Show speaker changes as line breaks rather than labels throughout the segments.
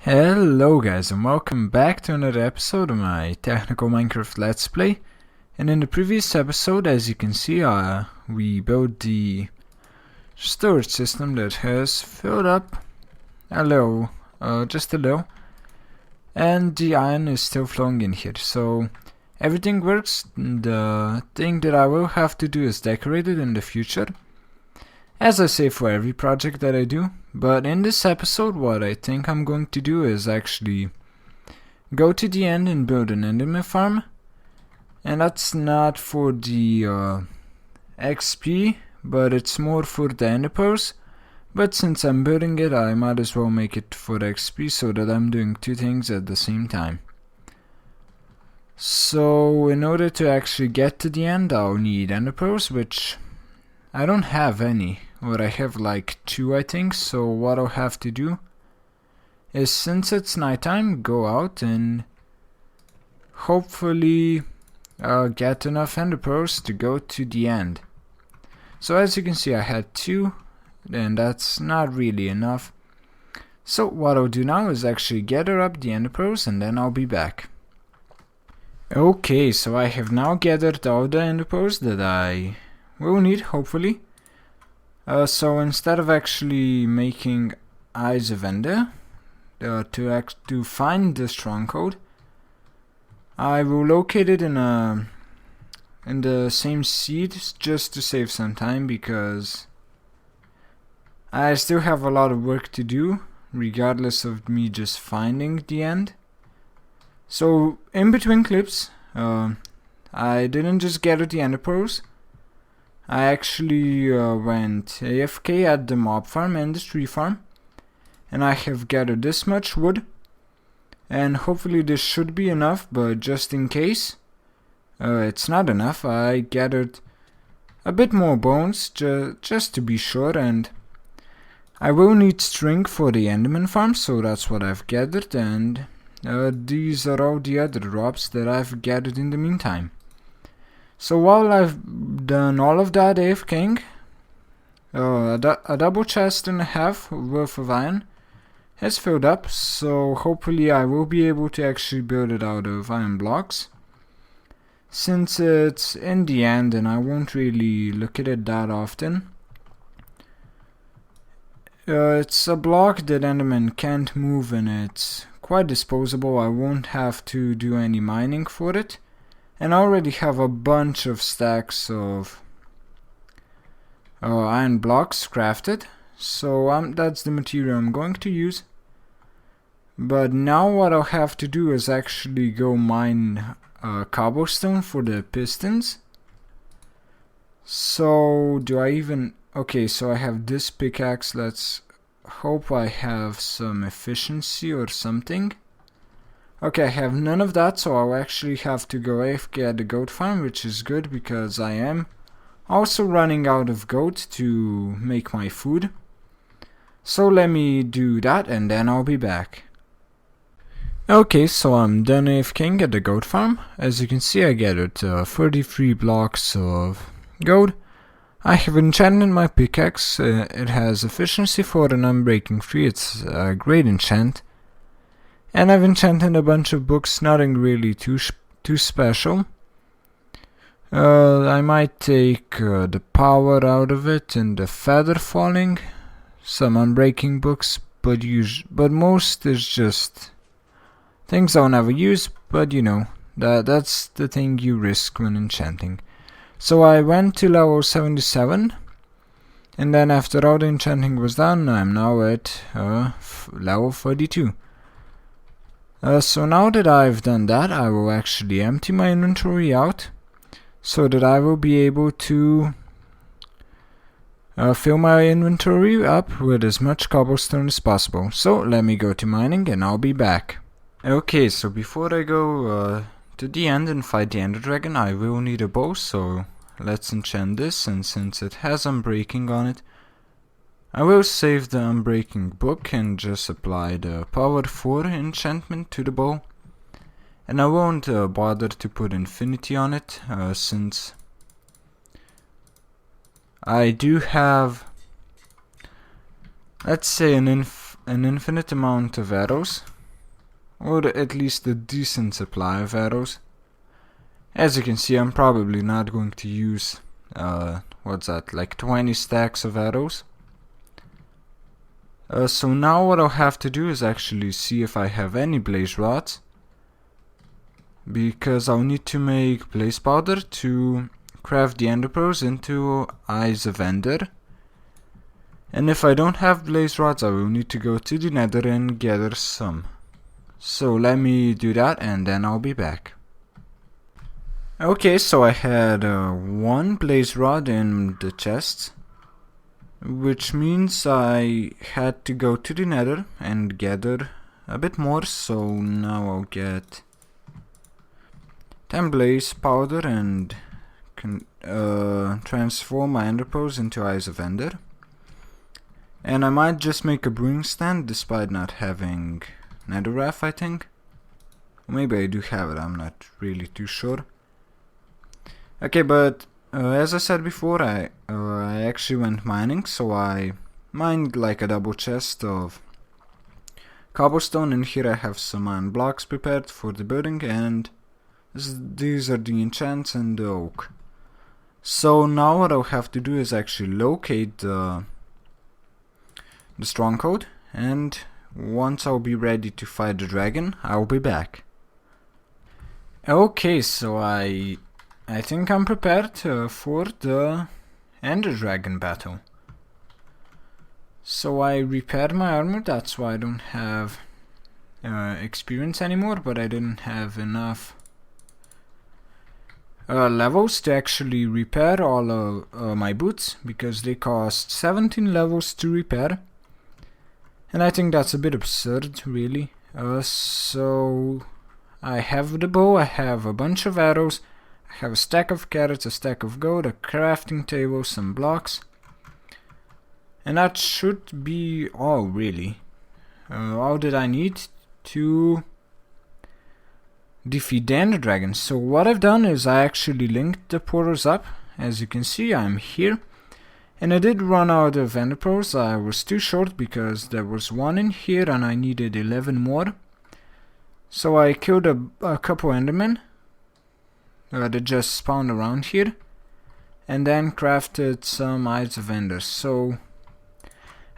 Hello guys and welcome back to another episode of my technical Minecraft Let's Play. And in the previous episode, as you can see, we built the storage system that has filled up a little, just a little, and the iron is still flowing in here, so everything works. The thing that I will have to do is decorate it in the future, as I say for every project that I do. But in this episode, what I think I'm going to do is actually go to the end and build an Enderman farm. And that's not for the XP, but it's more for the Ender pearls. But since I'm building it, I might as well make it for the XP so that I'm doing two things at the same time. So in order to actually get to the end, I'll need Ender pearls, which I don't have any, or I have like 2 I think. So what I'll have to do is, since it's nighttime, go out and hopefully get enough ender pearls to go to the end. So as you can see, I had 2, and that's not really enough. So what I'll do now is actually gather up the ender pearls and then I'll be back. Okay, so I have now gathered all the ender pearls that I will need, hopefully. So instead of actually making Eyes of Ender to find the stronghold, I will locate it in the same seed just to save some time, because I still have a lot of work to do regardless of me just finding the end. So in between clips, I didn't just gather the ender pearls. I actually went AFK at the mob farm and the tree farm, and I have gathered this much wood, and hopefully this should be enough, but just in case it's not enough, I gathered a bit more bones just to be sure. And I will need string for the Enderman farm, so that's what I've gathered, and these are all the other drops that I've gathered in the meantime. So while I've done all of that AFKing, a double chest and a half worth of iron has filled up, so hopefully I will be able to actually build it out of iron blocks. Since it's in the end and I won't really look at it that often, it's a block that Enderman can't move and it's quite disposable. I won't have to do any mining for it. And I already have a bunch of stacks of iron blocks crafted, so that's the material I'm going to use. But now what I'll have to do is actually go mine cobblestone for the pistons. So do I even... Okay, so I have this pickaxe. Let's hope I have some efficiency or something. Okay, I have none of that, so I'll actually have to go AFK at the goat farm, which is good because I am also running out of goat to make my food. So let me do that and then I'll be back. Okay, so I'm done AFKing at the goat farm. As you can see, I gathered 33 blocks of gold. I have enchanted my pickaxe. It has efficiency 4 and unbreaking 3. It's a great enchant. And I've enchanted a bunch of books, nothing really too special. I might take the power out of it and the feather falling, some unbreaking books, but most is just things I'll never use, but you know, that's the thing you risk when enchanting. So I went to level 77, and then after all the enchanting was done, I'm now at level 32. So now that I've done that, I will actually empty my inventory out so that I will be able to fill my inventory up with as much cobblestone as possible. So let me go to mining and I'll be back. Okay, so before I go to the end and fight the Ender Dragon, I will need a bow, so let's enchant this, and since it has unbreaking on it, I will save the unbreaking book and just apply the power 4 enchantment to the bow. And I won't bother to put infinity on it, since I do have, let's say, an infinite amount of arrows or at least a decent supply of arrows. As you can see, I'm probably not going to use, what's that, like 20 stacks of arrows. So now what I'll have to do is actually see if I have any blaze rods, because I'll need to make blaze powder to craft the ender pearls into eyes of ender. And if I don't have blaze rods, I will need to go to the nether and gather some. So let me do that and then I'll be back. Okay, so I had one blaze rod in the chest, which means I had to go to the nether and gather a bit more. So now I'll get 10 blaze powder and transform my ender pearls into eyes of ender. And I might just make a brewing stand despite not having netherrack, I think. Maybe I do have it, I'm not really too sure. Okay, but as I said before, I actually went mining, so I mined like a double chest of cobblestone, and here I have some iron blocks prepared for the building, and these are the enchants and the oak. So now what I'll have to do is actually locate the stronghold, and once I'll be ready to fight the dragon, I'll be back. Okay, so I think I'm prepared for the ender dragon battle. So I repaired my armor, that's why I don't have experience anymore, but I didn't have enough levels to actually repair all of my boots, because they cost 17 levels to repair. And I think that's a bit absurd, really. So I have the bow, I have a bunch of arrows, I have a stack of carrots, a stack of gold, a crafting table, some blocks. And that should be all, really. All that I need to defeat the ender dragon. So what I've done is I actually linked the portals up. As you can see, I'm here. And I did run out of ender pearls. I was too short because there was one in here and I needed 11 more. So I killed a couple endermen that just spawned around here, and then crafted some eyes of ender. So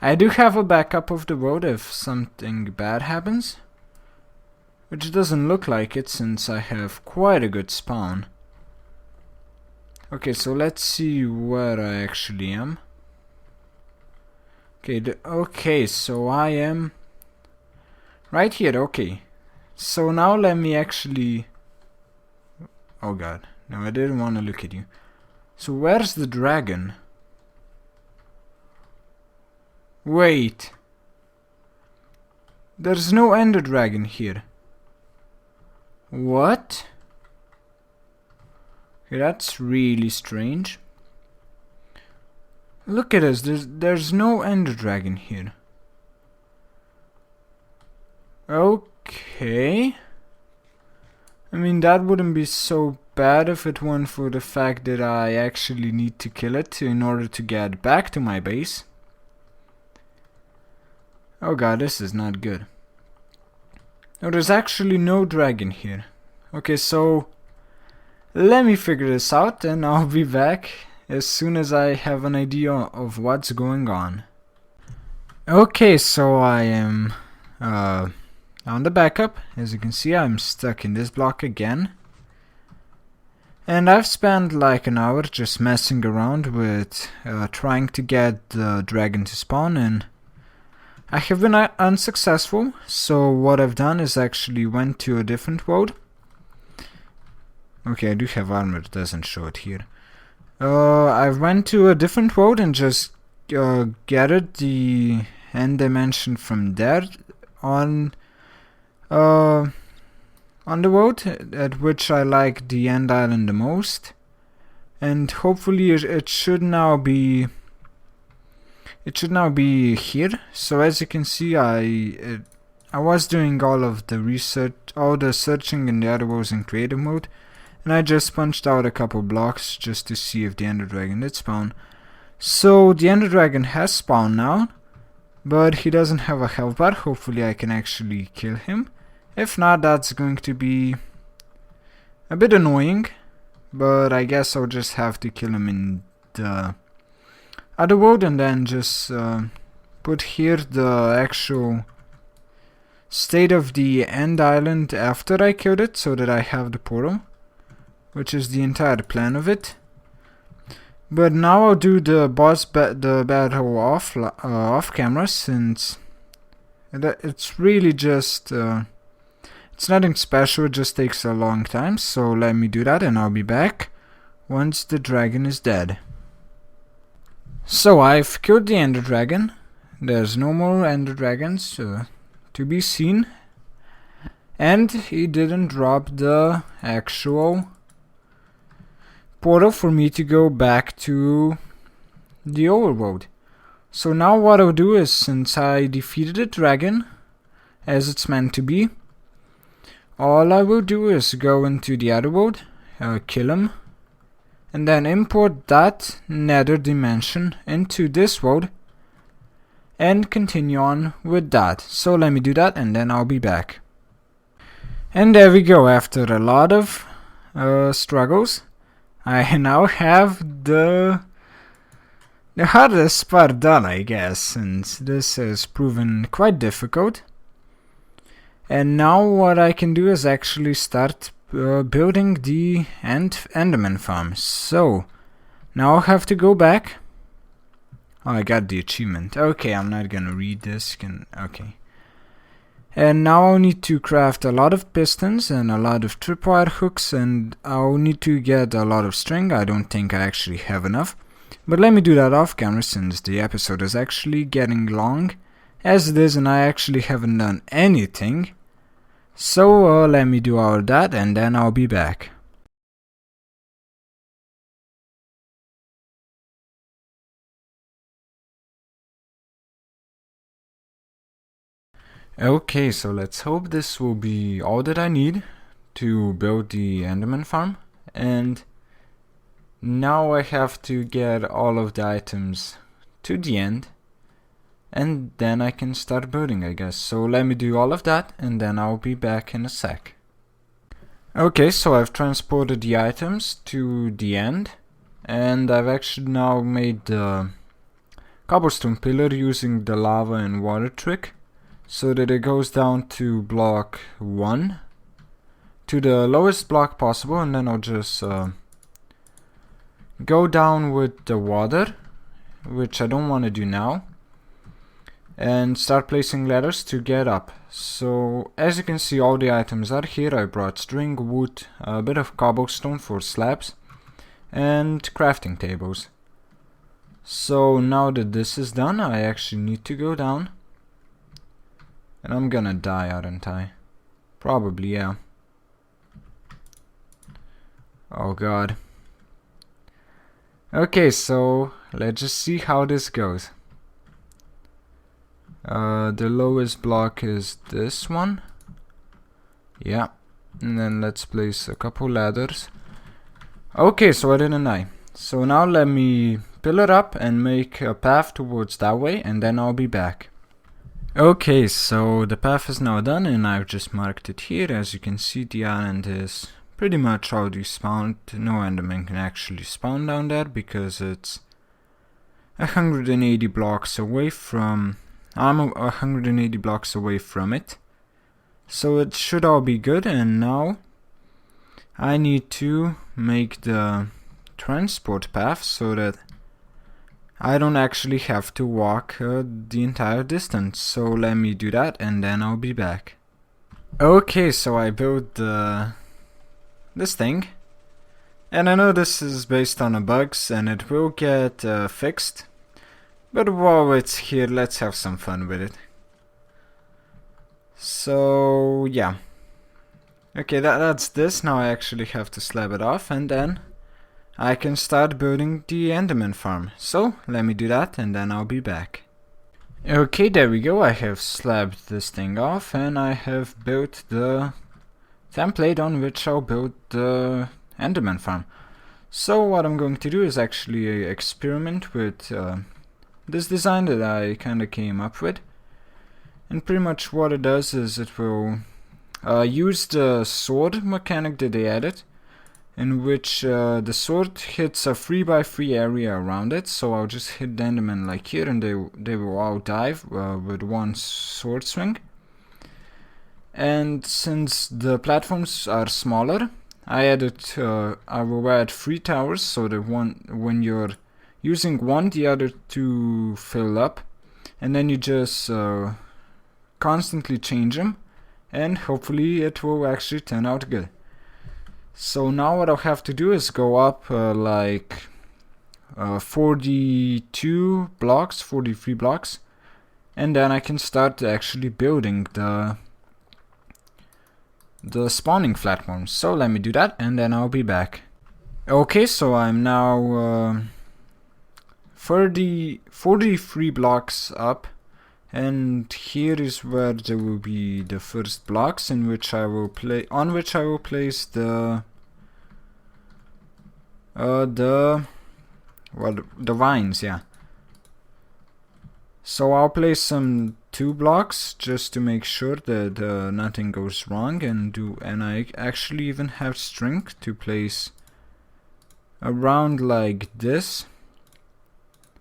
I do have a backup of the world if something bad happens, which doesn't look like it since I have quite a good spawn. Okay, so let's see where I actually am. Okay, so I am right here. Okay, so now let me actually... Oh god, no, I didn't want to look at you. So where's the dragon? Wait, there's no ender dragon here. What? Okay, that's really strange. Look at us, there's no ender dragon here. Okay. I mean, that wouldn't be so bad if it weren't for the fact that I actually need to kill it in order to get back to my base. Oh god, this is not good. No, there's actually no dragon here. Okay, so let me figure this out and I'll be back as soon as I have an idea of what's going on. Okay, so I am on the backup. As you can see, I'm stuck in this block again. And I've spent like an hour just messing around with trying to get the dragon to spawn, and I have been unsuccessful. So what I've done is actually went to a different world. Okay, I do have armor, it doesn't show it here. I went to a different world and just gathered the end dimension from there on the world at which I like the end island the most, and hopefully it should now be here. So as you can see, I was doing all of the research, all the searching in the other worlds in creative mode, and I just punched out a couple blocks just to see if the ender dragon did spawn. So the ender dragon has spawned now, but he doesn't have a health bar. Hopefully I can actually kill him If not, that's going to be a bit annoying, but I guess I'll just have to kill him in the other world and then just put here the actual state of the end island after I killed it, so that I have the portal, which is the entire plan of it. But now I'll do the the battle off camera, since it's really just it's nothing special, it just takes a long time. So let me do that and I'll be back once the dragon is dead. So I've killed the Ender Dragon. There's no more Ender Dragons to be seen. And he didn't drop the actual portal for me to go back to the overworld. So now what I'll do is, since I defeated the dragon as it's meant to be, all I will do is go into the other world, kill him, and then import that nether dimension into this world and continue on with that. So let me do that and then I'll be back. And there we go. After a lot of struggles, I now have the hardest part done, I guess, since this has proven quite difficult. And now what I can do is actually start building the Enderman farm. So now I'll have to go back. Oh, I got the achievement. Okay, I'm not gonna read this. Okay. And now I'll need to craft a lot of pistons and a lot of tripwire hooks, and I'll need to get a lot of string. I don't think I actually have enough. But let me do that off camera, since the episode is actually getting long as it is and I actually haven't done anything. So let me do all that and then I'll be back. Okay, so let's hope this will be all that I need to build the Enderman farm. And now I have to get all of the items to the end, and then I can start building, I guess. So let me do all of that and then I'll be back in a sec. Okay, so I've transported the items to the end, and I've actually now made the cobblestone pillar using the lava and water trick, so that it goes down to block 1, to the lowest block possible, and then I'll just go down with the water, which I don't want to do now, and start placing ladders to get up. So as you can see, all the items are here. I brought string, wood, a bit of cobblestone for slabs, and crafting tables. So now that this is done, I actually need to go down. And I'm gonna die, aren't I? Probably, yeah. Oh god. Okay, so let's just see how this goes. The lowest block is this one. Yeah. And then let's place a couple ladders. Okay, so I didn't die. So now let me pillar up and make a path towards that way, and then I'll be back. Okay, so the path is now done and I've just marked it here. As you can see, the island is pretty much already spawned. No Enderman can actually spawn down there because it's 180 blocks away from... I'm 180 blocks away from it. So it should all be good, and now I need to make the transport path so that I don't actually have to walk the entire distance. So let me do that and then I'll be back. Okay, so I built this thing, and I know this is based on a bugs and it will get fixed, but while it's here, let's have some fun with it. So yeah, okay, that's this. Now I actually have to slab it off and then I can start building the Enderman farm. So let me do that and then I'll be back. Okay, there we go. I have slabbed this thing off and I have built the template on which I'll build the Enderman farm. So what I'm going to do is actually experiment with this design that I kinda came up with. And pretty much what it does is it will use the sword mechanic that they added, in which the sword hits a 3x3 area around it. So I'll just hit the Enderman like here, and they will all dive with one sword swing. And since the platforms are smaller, I will add 3 towers, so that when you're using one, the other two fill up, and then you just constantly change them, and hopefully it will actually turn out good. So now what I'll have to do is go up like 42 blocks, 43 blocks, and then I can start actually building the spawning platforms. So let me do that, and then I'll be back. Okay, so I'm now 43 blocks up, and here is where there will be the first blocks on which I will place the vines, yeah. So I'll place some 2 blocks just to make sure that nothing goes wrong, and I actually even have strength to place around like this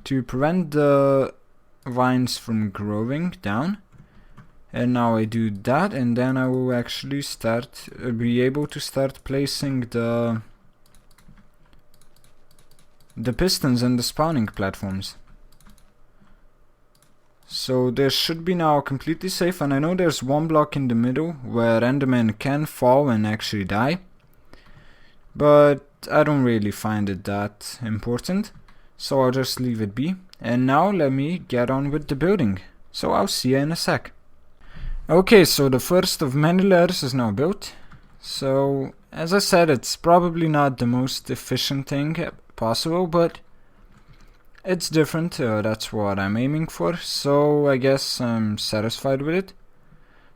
to prevent the vines from growing down. And now I do that, and then I will actually be able to start placing the pistons and the spawning platforms. So this should be now completely safe, and I know there's one block in the middle where Enderman can fall and actually die, but I don't really find it that important, so I'll just leave it be. And now let me get on with the building, so I'll see you in a sec. Okay, so the first of many layers is now built. So as I said, it's probably not the most efficient thing possible, but it's different, that's what I'm aiming for, so I guess I'm satisfied with it.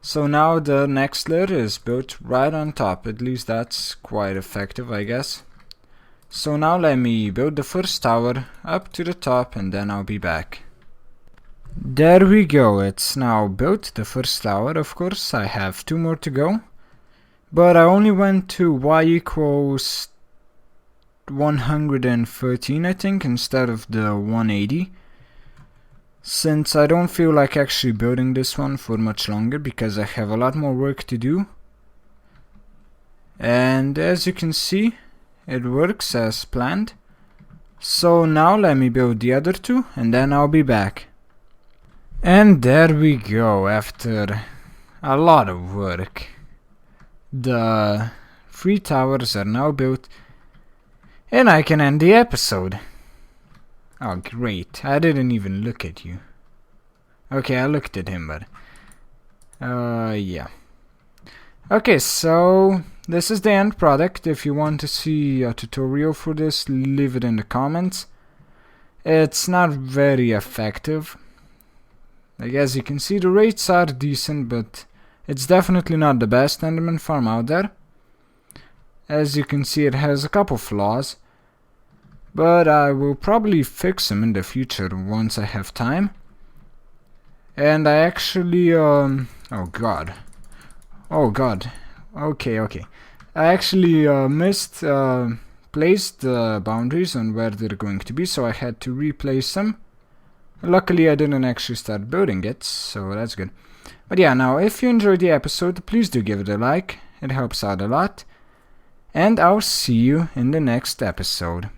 So now the next layer is built right on top, at least that's quite effective, I guess. So now let me build the first tower up to the top, and then I'll be back. There we go, it's now built, the first tower. Of course I have 2 more to go, but I only went to y equals 113, I think, instead of the 180, since I don't feel like actually building this one for much longer because I have a lot more work to do. And as you can see, it works as planned. So now let me build the other 2, and then I'll be back. And there we go, after a lot of work. The 3 towers are now built, and I can end the episode. Oh great, I didn't even look at you. Okay, I looked at him, but yeah. Okay, so this is the end product. If you want to see a tutorial for this, leave it in the comments. It's not very effective. Like, as you can see, the rates are decent, but it's definitely not the best Enderman farm out there. As you can see, it has a couple flaws, but I will probably fix them in the future once I have time. And I actually oh god, okay, I actually misplaced the boundaries on where they're going to be, so I had to replace them. Luckily I didn't actually start building it, so that's good. But yeah, now if you enjoyed the episode, please do give it a like, it helps out a lot, and I'll see you in the next episode.